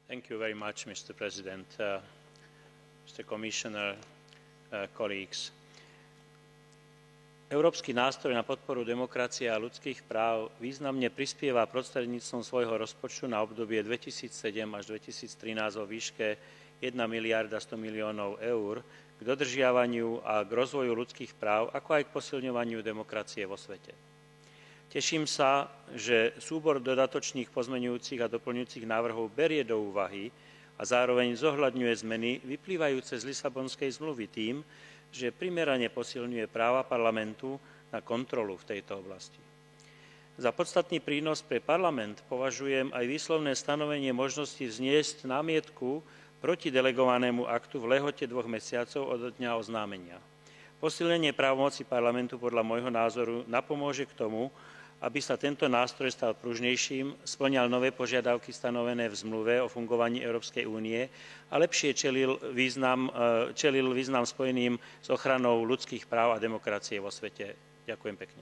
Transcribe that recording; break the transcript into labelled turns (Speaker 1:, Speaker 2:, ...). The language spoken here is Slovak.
Speaker 1: Thank you very much, Mr. President, Mr. Commissioner, colleagues. Európsky nástroj na podporu demokracie a ľudských práv významne prispieva prostredníctvom svojho rozpočtu na obdobie 2007 až 2013 vo výške 1 miliarda 100 miliónov eur k dodržiavaniu a k rozvoju ľudských práv, ako aj k posilňovaniu demokracie vo svete. Teším sa, že súbor dodatočných pozmeňujúcich a doplňujúcich návrhov berie do úvahy a zároveň zohľadňuje zmeny vyplývajúce z Lisabonskej zmluvy tým, že primerane posilňuje práva Parlamentu na kontrolu v tejto oblasti. Za podstatný prínos pre Parlament považujem aj výslovné stanovenie možnosti vzniesť námietku proti delegovanému aktu v lehote 2 mesiacov od dňa oznámenia. Posilnenie právomoci Parlamentu podľa môjho názoru napomôže k tomu, aby sa tento nástroj stal pružnejším, spĺňal nové požiadavky stanovené v zmluve o fungovaní Európskej únie a lepšie čelil význam spojeným s ochranou ľudských práv a demokracie vo svete. Ďakujem pekne.